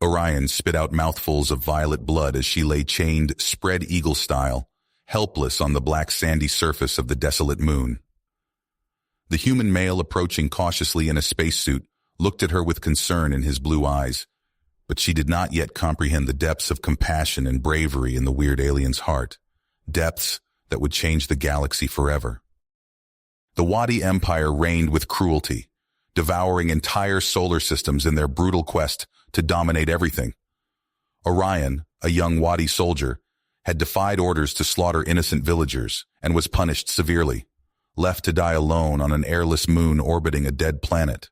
Orion spit out mouthfuls of violet blood as she lay chained, spread eagle style, helpless on the black sandy surface of the desolate moon. The human male, approaching cautiously in a spacesuit, looked at her with concern in his blue eyes, but she did not yet comprehend the depths of compassion and bravery in the weird alien's heart, depths that would change the galaxy forever. The Wadi Empire reigned with cruelty, devouring entire solar systems in their brutal quest to dominate everything. Orion, a young Wadi soldier, had defied orders to slaughter innocent villagers and was punished severely, left to die alone on an airless moon orbiting a dead planet.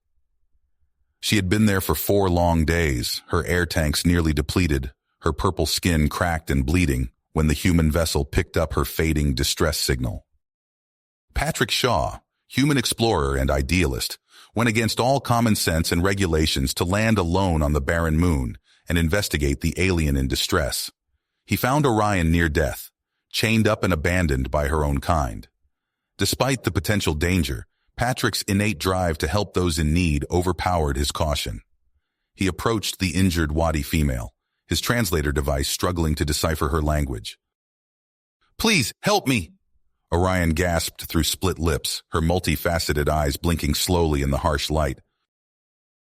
She had been there for 4 long days, her air tanks nearly depleted, her purple skin cracked and bleeding, when the human vessel picked up her fading distress signal. Patrick Shaw, human explorer and idealist, went against all common sense and regulations to land alone on the barren moon and investigate the alien in distress. He found Orion near death, chained up and abandoned by her own kind. Despite the potential danger, Patrick's innate drive to help those in need overpowered his caution. He approached the injured Wadi female, his translator device struggling to decipher her language. "Please, help me!" Orion gasped through split lips, her multifaceted eyes blinking slowly in the harsh light.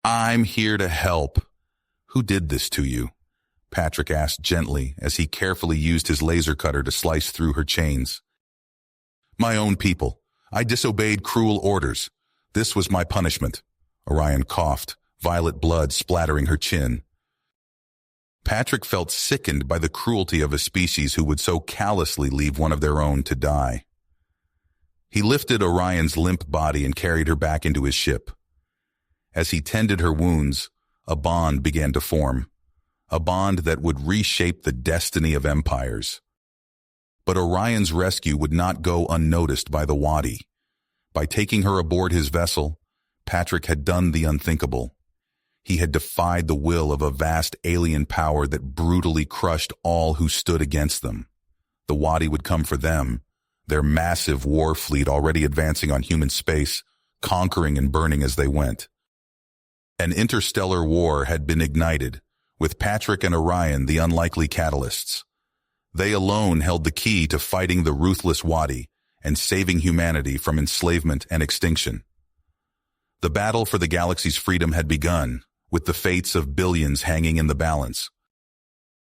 "I'm here to help." "Who did this to you?" Patrick asked gently as he carefully used his laser cutter to slice through her chains. "My own people. I disobeyed cruel orders. This was my punishment." Orion coughed, violet blood splattering her chin. Patrick felt sickened by the cruelty of a species who would so callously leave one of their own to die. He lifted Orion's limp body and carried her back into his ship. As he tended her wounds, a bond began to form, a bond that would reshape the destiny of empires. But Orion's rescue would not go unnoticed by the Wadi. By taking her aboard his vessel, Patrick had done the unthinkable. He had defied the will of a vast alien power that brutally crushed all who stood against them. The Wadi would come for them, their massive war fleet already advancing on human space, conquering and burning as they went. An interstellar war had been ignited, with Patrick and Orion the unlikely catalysts. They alone held the key to fighting the ruthless Wadi and saving humanity from enslavement and extinction. The battle for the galaxy's freedom had begun, with the fates of billions hanging in the balance.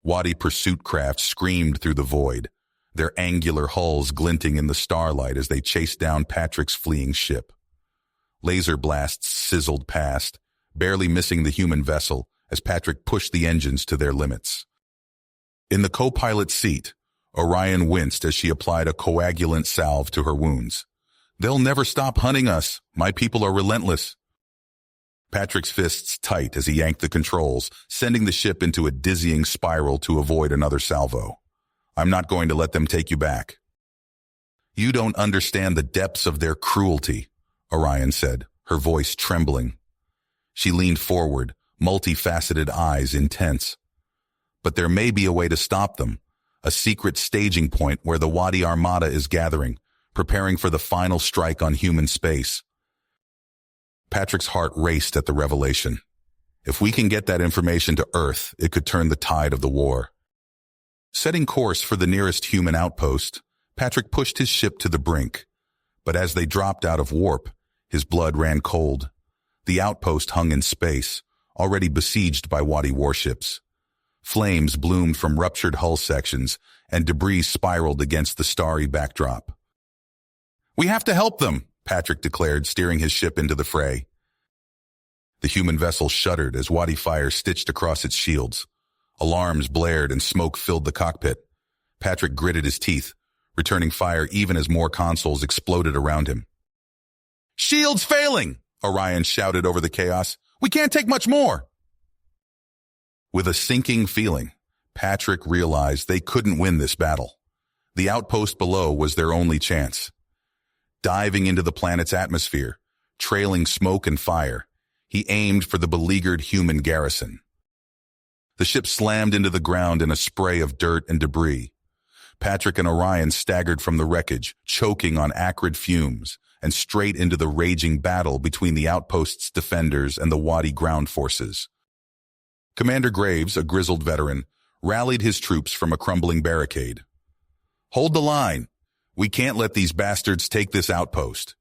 Wadi pursuit craft screamed through the void, their angular hulls glinting in the starlight as they chased down Patrick's fleeing ship. Laser blasts sizzled past, barely missing the human vessel as Patrick pushed the engines to their limits. In the co-pilot's seat, Orion winced as she applied a coagulant salve to her wounds. "They'll never stop hunting us. My people are relentless." Patrick's fists tight as he yanked the controls, sending the ship into a dizzying spiral to avoid another salvo. "I'm not going to let them take you back." "You don't understand the depths of their cruelty," Orion said, her voice trembling. She leaned forward, multifaceted eyes intense. "But there may be a way to stop them, a secret staging point where the Wadi Armada is gathering, preparing for the final strike on human space." Patrick's heart raced at the revelation. If we can get that information to Earth, it could turn the tide of the war. Setting course for the nearest human outpost, Patrick pushed his ship to the brink. But as they dropped out of warp, his blood ran cold. The outpost hung in space, already besieged by Wadi warships. Flames bloomed from ruptured hull sections, and debris spiraled against the starry backdrop. "We have to help them," Patrick declared, steering his ship into the fray. The human vessel shuddered as Wadi fire stitched across its shields. Alarms blared and smoke filled the cockpit. Patrick gritted his teeth, returning fire even as more consoles exploded around him. "Shields failing!" Orion shouted over the chaos. "We can't take much more!" With a sinking feeling, Patrick realized they couldn't win this battle. The outpost below was their only chance. Diving into the planet's atmosphere, trailing smoke and fire, he aimed for the beleaguered human garrison. The ship slammed into the ground in a spray of dirt and debris. Patrick and Orion staggered from the wreckage, choking on acrid fumes, and straight into the raging battle between the outpost's defenders and the Wadi ground forces. Commander Graves, a grizzled veteran, rallied his troops from a crumbling barricade. "Hold the line! We can't let these bastards take this outpost."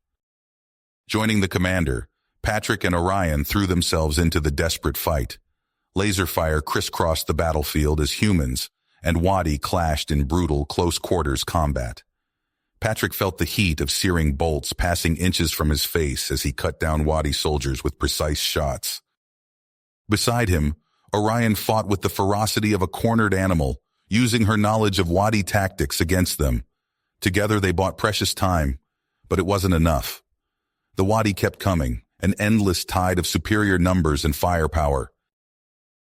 Joining the commander, Patrick and Orion threw themselves into the desperate fight. Laser fire crisscrossed the battlefield as humans and Wadi clashed in brutal, close-quarters combat. Patrick felt the heat of searing bolts passing inches from his face as he cut down Wadi soldiers with precise shots. Beside him, Orion fought with the ferocity of a cornered animal, using her knowledge of Wadi tactics against them. Together they bought precious time, but it wasn't enough. The Wadi kept coming, an endless tide of superior numbers and firepower.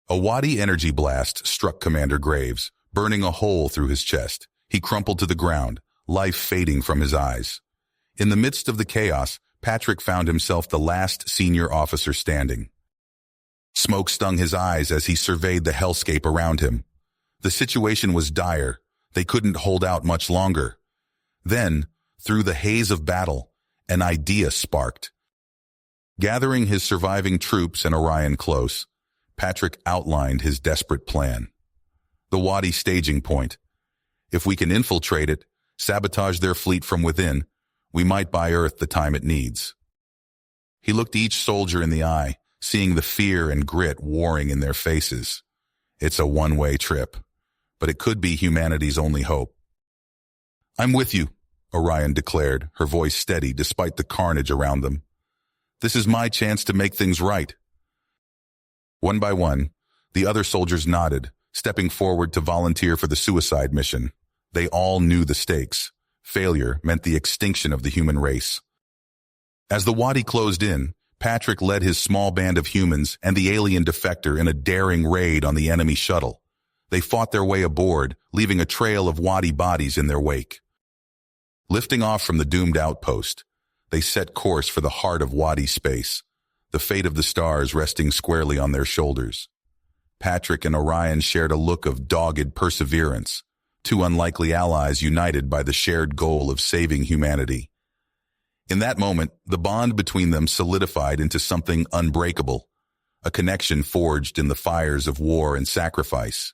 A Wadi energy blast struck Commander Graves, burning a hole through his chest. He crumpled to the ground, life fading from his eyes. In the midst of the chaos, Patrick found himself the last senior officer standing. Smoke stung his eyes as he surveyed the hellscape around him. The situation was dire. They couldn't hold out much longer. Then, through the haze of battle, an idea sparked. Gathering his surviving troops and Orion close, Patrick outlined his desperate plan. The Wadi staging point. If we can infiltrate it, sabotage their fleet from within, we might buy Earth the time it needs. He looked each soldier in the eye, seeing the fear and grit warring in their faces. It's a one-way trip, but it could be humanity's only hope. "I'm with you," Orion declared, her voice steady despite the carnage around them. "This is my chance to make things right." One by one, the other soldiers nodded, stepping forward to volunteer for the suicide mission. They all knew the stakes. Failure meant the extinction of the human race. As the Wadi closed in, Patrick led his small band of humans and the alien defector in a daring raid on the enemy shuttle. They fought their way aboard, leaving a trail of Wadi bodies in their wake. Lifting off from the doomed outpost, they set course for the heart of Wadi space, the fate of the stars resting squarely on their shoulders. Patrick and Orion shared a look of dogged perseverance, two unlikely allies united by the shared goal of saving humanity. In that moment, the bond between them solidified into something unbreakable, a connection forged in the fires of war and sacrifice.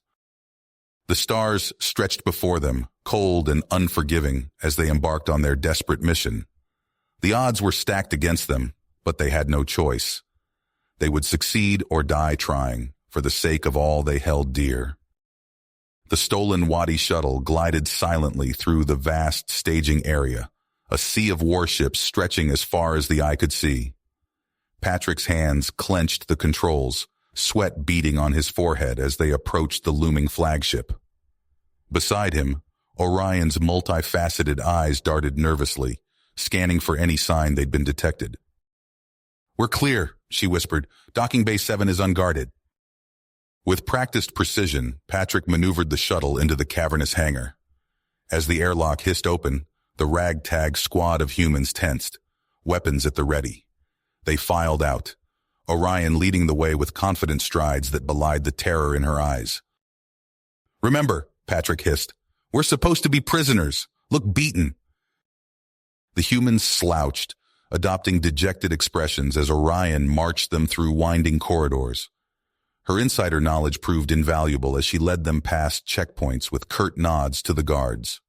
The stars stretched before them, cold and unforgiving, as they embarked on their desperate mission. The odds were stacked against them, but they had no choice. They would succeed or die trying, for the sake of all they held dear. The stolen Wadi shuttle glided silently through the vast staging area, a sea of warships stretching as far as the eye could see. Patrick's hands clenched the controls, sweat beading on his forehead as they approached the looming flagship. Beside him, Orion's multifaceted eyes darted nervously, scanning for any sign they'd been detected. "We're clear," she whispered. "Docking Bay 7 is unguarded." With practiced precision, Patrick maneuvered the shuttle into the cavernous hangar. As the airlock hissed open, the ragtag squad of humans tensed, weapons at the ready. They filed out, Orion leading the way with confident strides that belied the terror in her eyes. "Remember," Patrick hissed, "we're supposed to be prisoners. Look beaten." The humans slouched, adopting dejected expressions as Orion marched them through winding corridors. Her insider knowledge proved invaluable as she led them past checkpoints with curt nods to the guards.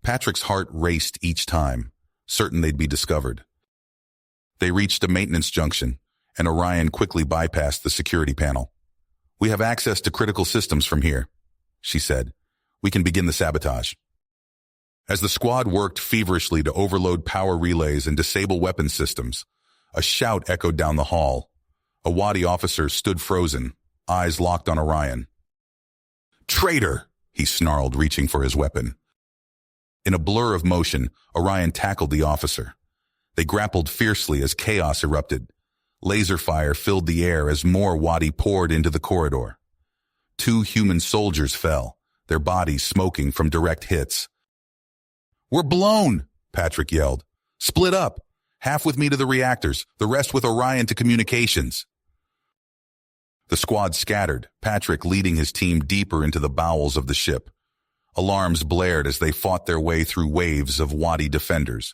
Patrick's heart raced each time, certain they'd be discovered. They reached a maintenance junction, and Orion quickly bypassed the security panel. "We have access to critical systems from here," she said. "We can begin the sabotage." As the squad worked feverishly to overload power relays and disable weapon systems, a shout echoed down the hall. A Wadi officer stood frozen, eyes locked on Orion. "Traitor!" he snarled, reaching for his weapon. In a blur of motion, Orion tackled the officer. They grappled fiercely as chaos erupted. Laser fire filled the air as more Wadi poured into the corridor. 2 human soldiers fell, their bodies smoking from direct hits. "We're blown!" Patrick yelled. "Split up! Half with me to the reactors, the rest with Orion to communications." The squad scattered, Patrick leading his team deeper into the bowels of the ship. Alarms blared as they fought their way through waves of Wadi defenders.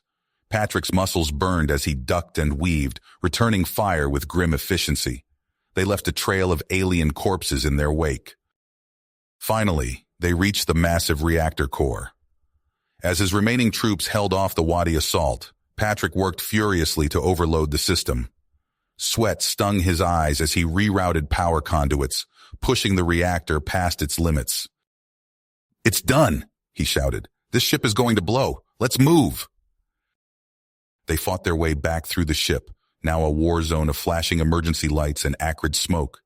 Patrick's muscles burned as he ducked and weaved, returning fire with grim efficiency. They left a trail of alien corpses in their wake. Finally, they reached the massive reactor core. As his remaining troops held off the Wadi assault, Patrick worked furiously to overload the system. Sweat stung his eyes as he rerouted power conduits, pushing the reactor past its limits. "It's done," he shouted. "This ship is going to blow. Let's move." They fought their way back through the ship, now a war zone of flashing emergency lights and acrid smoke.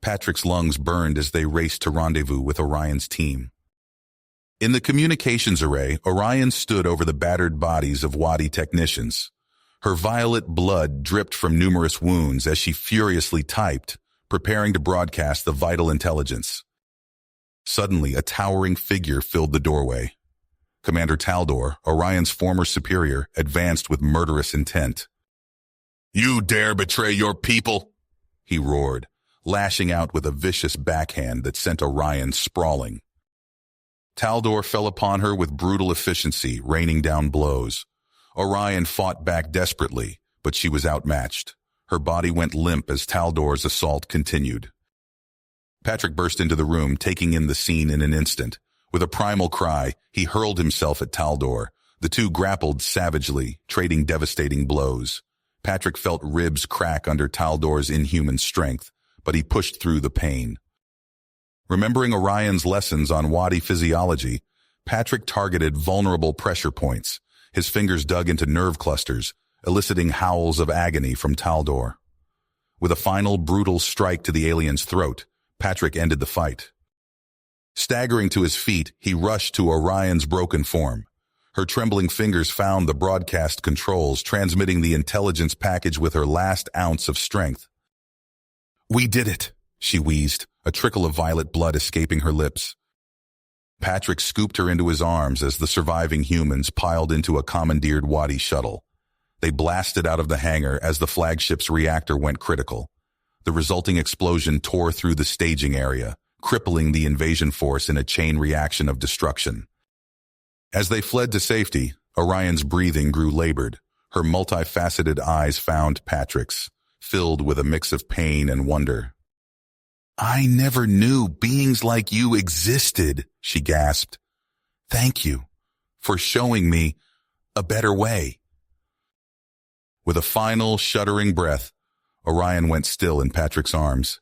Patrick's lungs burned as they raced to rendezvous with Orion's team. In the communications array, Orion stood over the battered bodies of Wadi technicians. Her violet blood dripped from numerous wounds as she furiously typed, preparing to broadcast the vital intelligence. Suddenly, a towering figure filled the doorway. Commander Taldor, Orion's former superior, advanced with murderous intent. "You dare betray your people?" he roared, lashing out with a vicious backhand that sent Orion sprawling. Taldor fell upon her with brutal efficiency, raining down blows. Orion fought back desperately, but she was outmatched. Her body went limp as Taldor's assault continued. Patrick burst into the room, taking in the scene in an instant. With a primal cry, he hurled himself at Taldor. The two grappled savagely, trading devastating blows. Patrick felt ribs crack under Taldor's inhuman strength, but he pushed through the pain. Remembering Orion's lessons on Wadi physiology, Patrick targeted vulnerable pressure points. His fingers dug into nerve clusters, eliciting howls of agony from Taldor. With a final brutal strike to the alien's throat, Patrick ended the fight. Staggering to his feet, he rushed to Orion's broken form. Her trembling fingers found the broadcast controls, transmitting the intelligence package with her last ounce of strength. "We did it," she wheezed, a trickle of violet blood escaping her lips. Patrick scooped her into his arms as the surviving humans piled into a commandeered Wadi shuttle. They blasted out of the hangar as the flagship's reactor went critical. The resulting explosion tore through the staging area, crippling the invasion force in a chain reaction of destruction. As they fled to safety, Orion's breathing grew labored. Her multifaceted eyes found Patrick's, filled with a mix of pain and wonder. "I never knew beings like you existed," she gasped. "Thank you for showing me a better way." With a final, shuddering breath, Orion went still in Patrick's arms.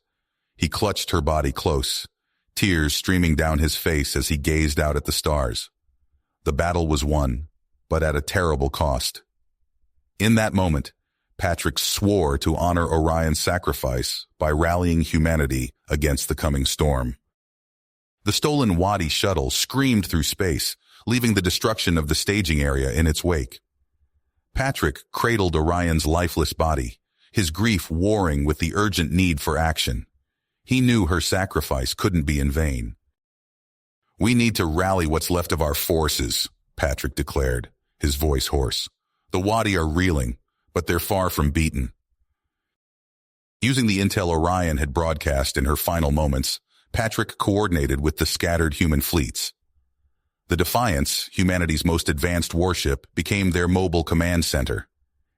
He clutched her body close, tears streaming down his face as he gazed out at the stars. The battle was won, but at a terrible cost. In that moment, Patrick swore to honor Orion's sacrifice by rallying humanity against the coming storm. The stolen Wadi shuttle screamed through space, leaving the destruction of the staging area in its wake. Patrick cradled Orion's lifeless body, his grief warring with the urgent need for action. He knew her sacrifice couldn't be in vain. "We need to rally what's left of our forces," Patrick declared, his voice hoarse. "The Wadi are reeling, but they're far from beaten." Using the intel Orion had broadcast in her final moments, Patrick coordinated with the scattered human fleets. The Defiance, humanity's most advanced warship, became their mobile command center.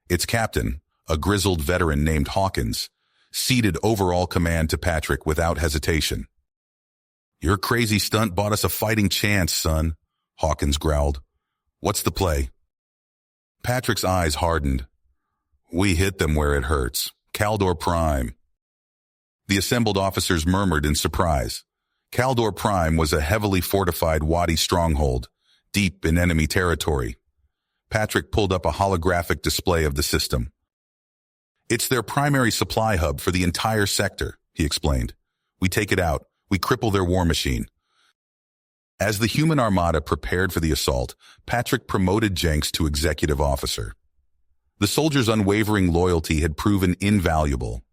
Its captain, a grizzled veteran named Hawkins, ceded overall command to Patrick without hesitation. "Your crazy stunt bought us a fighting chance, son," Hawkins growled. "What's the play?" Patrick's eyes hardened. "We hit them where it hurts. Caldor Prime." The assembled officers murmured in surprise. Caldor Prime was a heavily fortified Wadi stronghold, deep in enemy territory. Patrick pulled up a holographic display of the system. "It's their primary supply hub for the entire sector," he explained. "We take it out. We cripple their war machine." As the human armada prepared for the assault, Patrick promoted Jenks to executive officer. The soldier's unwavering loyalty had proven invaluable.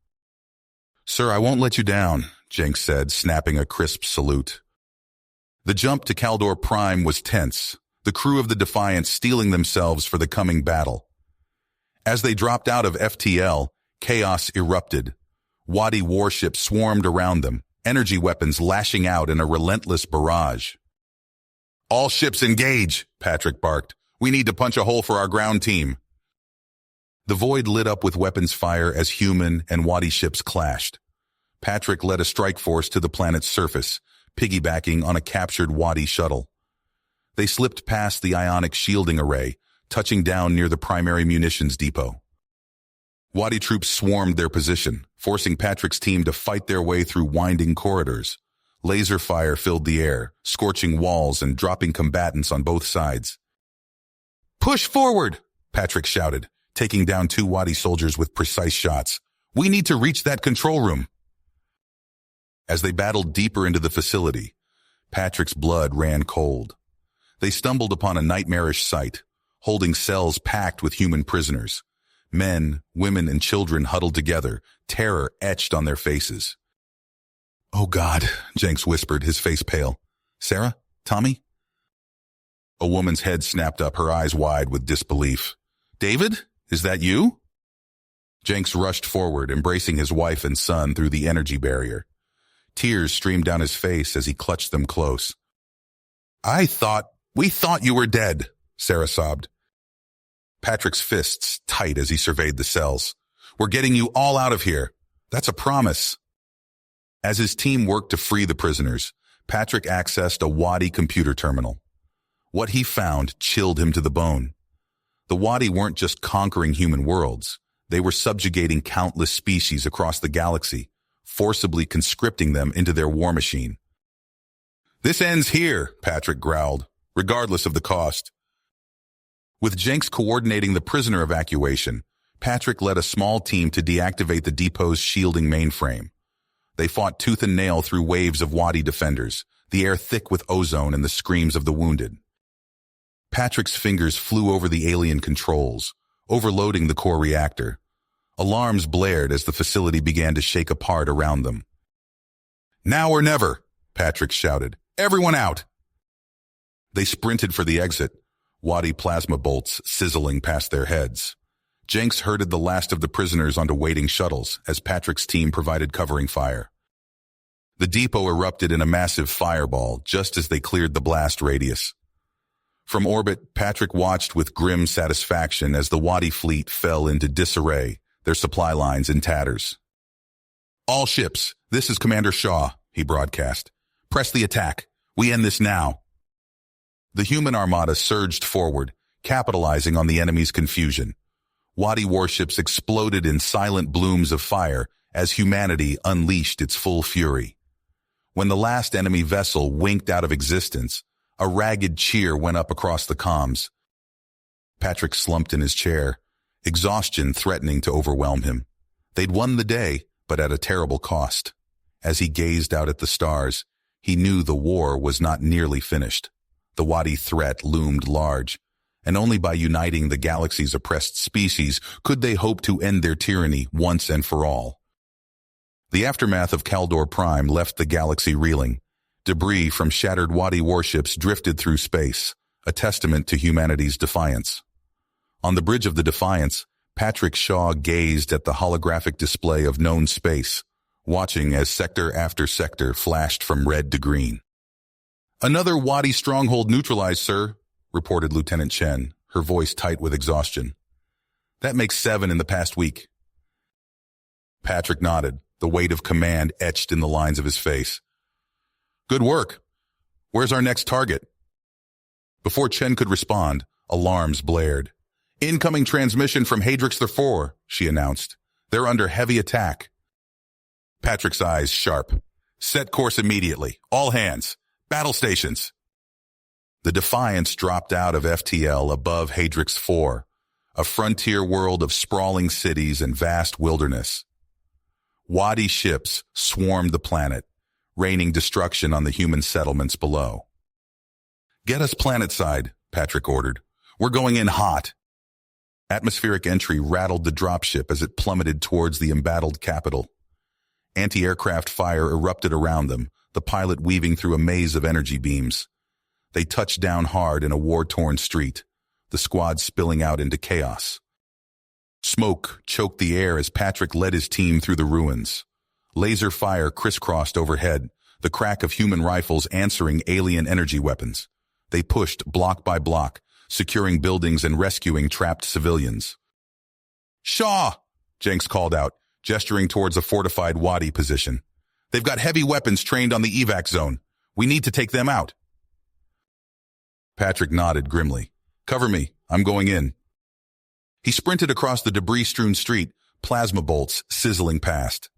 "Sir, I won't let you down," Jenks said, snapping a crisp salute. The jump to Caldor Prime was tense, the crew of the Defiance steeling themselves for the coming battle. As they dropped out of FTL, chaos erupted. Wadi warships swarmed around them, energy weapons lashing out in a relentless barrage. "All ships engage," Patrick barked. "We need to punch a hole for our ground team." The void lit up with weapons fire as human and Wadi ships clashed. Patrick led a strike force to the planet's surface, piggybacking on a captured Wadi shuttle. They slipped past the ionic shielding array, touching down near the primary munitions depot. Wadi troops swarmed their position, forcing Patrick's team to fight their way through winding corridors. Laser fire filled the air, scorching walls and dropping combatants on both sides. "Push forward!" Patrick shouted, taking down 2 Wadi soldiers with precise shots. "We need to reach that control room." As they battled deeper into the facility, Patrick's blood ran cold. They stumbled upon a nightmarish sight, holding cells packed with human prisoners. Men, women, and children huddled together, terror etched on their faces. "Oh God," Jenks whispered, his face pale. "Sarah? Tommy?" A woman's head snapped up, her eyes wide with disbelief. "David? Is that you?" Jenks rushed forward, embracing his wife and son through the energy barrier. Tears streamed down his face as he clutched them close. We thought you were dead," Sarah sobbed. Patrick's fists tight as he surveyed the cells. "We're getting you all out of here. That's a promise." As his team worked to free the prisoners, Patrick accessed a Wadi computer terminal. What he found chilled him to the bone. The Wadi weren't just conquering human worlds. They were subjugating countless species across the galaxy, forcibly conscripting them into their war machine. "This ends here," Patrick growled, "regardless of the cost." With Jenks coordinating the prisoner evacuation, Patrick led a small team to deactivate the depot's shielding mainframe. They fought tooth and nail through waves of Wadi defenders, the air thick with ozone and the screams of the wounded. Patrick's fingers flew over the alien controls, overloading the core reactor. Alarms blared as the facility began to shake apart around them. "Now or never," Patrick shouted. "Everyone out!" They sprinted for the exit, Wadi plasma bolts sizzling past their heads. Jenks herded the last of the prisoners onto waiting shuttles as Patrick's team provided covering fire. The depot erupted in a massive fireball just as they cleared the blast radius. From orbit, Patrick watched with grim satisfaction as the Wadi fleet fell into disarray, their supply lines in tatters. "All ships, this is Commander Shaw," he broadcast. "Press the attack. We end this now." The human armada surged forward, capitalizing on the enemy's confusion. Wadi warships exploded in silent blooms of fire as humanity unleashed its full fury. When the last enemy vessel winked out of existence, a ragged cheer went up across the comms. Patrick slumped in his chair, exhaustion threatening to overwhelm him. They'd won the day, but at a terrible cost. As he gazed out at the stars, he knew the war was not nearly finished. The Wadi threat loomed large, and only by uniting the galaxy's oppressed species could they hope to end their tyranny once and for all. The aftermath of Kaldor Prime left the galaxy reeling. Debris from shattered Wadi warships drifted through space, a testament to humanity's defiance. On the bridge of the Defiance, Patrick Shaw gazed at the holographic display of known space, watching as sector after sector flashed from red to green. "Another Wadi stronghold neutralized, sir," reported Lieutenant Chen, her voice tight with exhaustion. "That makes 7 in the past week." Patrick nodded, the weight of command etched in the lines of his face. "Good work. Where's our next target?" Before Chen could respond, alarms blared. "Incoming transmission from Hadrix IV," she announced. "They're under heavy attack." Patrick's eyes sharp. "Set course immediately. All hands. Battle stations." The Defiance dropped out of FTL above Hadrix IV, a frontier world of sprawling cities and vast wilderness. Wadi ships swarmed the planet, raining destruction on the human settlements below. "Get us planetside," Patrick ordered. "We're going in hot." Atmospheric entry rattled the dropship as it plummeted towards the embattled capital. Anti-aircraft fire erupted around them, the pilot weaving through a maze of energy beams. They touched down hard in a war-torn street, the squad spilling out into chaos. Smoke choked the air as Patrick led his team through the ruins. Laser fire crisscrossed overhead, the crack of human rifles answering alien energy weapons. They pushed block by block, securing buildings and rescuing trapped civilians. "Shaw!" Jenks called out. gesturing towards a fortified wadi position. "They've got heavy weapons trained on the evac zone. We need to take them out." Patrick nodded grimly. "Cover me. I'm going in." He sprinted across the debris-strewn street, plasma bolts sizzling past.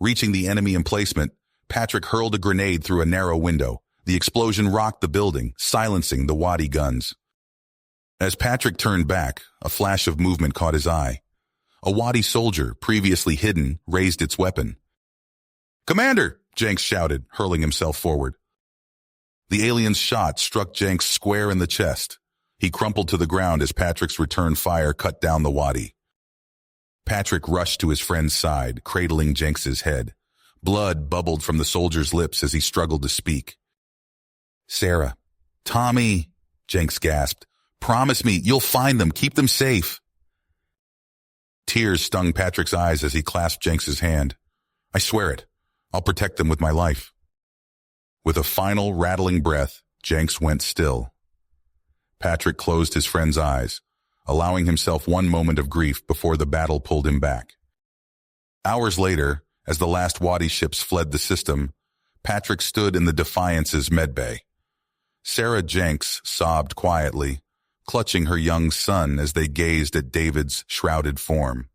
Reaching the enemy emplacement, Patrick hurled a grenade through a narrow window. The explosion rocked the building, silencing the wadi guns. As Patrick turned back, a flash of movement caught his eye. A wadi soldier, previously hidden, raised its weapon. "Commander!" Jenks shouted, hurling himself forward. The alien's shot struck Jenks square in the chest. He crumpled to the ground as Patrick's return fire cut down the wadi. Patrick rushed to his friend's side, cradling Jenks's head. Blood bubbled from the soldier's lips as he struggled to speak. "Sarah, Tommy," Jenks gasped. "Promise me, you'll find them. Keep them safe." Tears stung Patrick's eyes as he clasped Jenks's hand. "I swear it. I'll protect them with my life." With a final rattling breath, Jenks went still. Patrick closed his friend's eyes, allowing himself one moment of grief before the battle pulled him back. Hours later, as the last wadi ships fled the system, Patrick stood in the Defiance's medbay. Sarah Jenks sobbed quietly, clutching her young son as they gazed at David's shrouded form.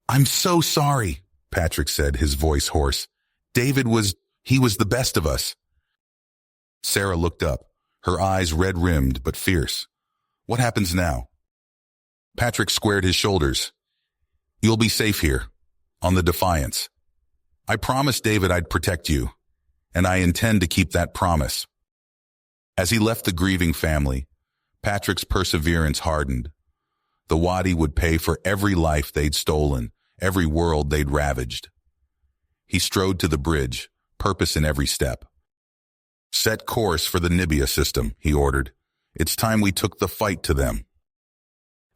"I'm so sorry," Patrick said, his voice hoarse. He was the best of us." Sarah looked up, her eyes red-rimmed but fierce. "What happens now?" Patrick squared his shoulders. "You'll be safe here, on the Defiance. I promised David I'd protect you, and I intend to keep that promise." As he left the grieving family, Patrick's perseverance hardened. The wadi would pay for every life they'd stolen, every world they'd ravaged. He strode to the bridge, purpose in every step. "Set course for the Nibia system," he ordered. "It's time we took the fight to them."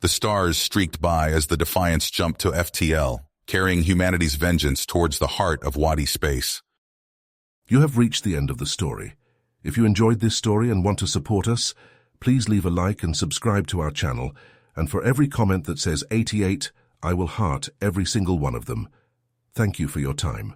The stars streaked by as the Defiance jumped to FTL, carrying humanity's vengeance towards the heart of wadi space. You have reached the end of the story. If you enjoyed this story and want to support us, please leave a like and subscribe to our channel, and for every comment that says 88, I will heart every single one of them. Thank you for your time.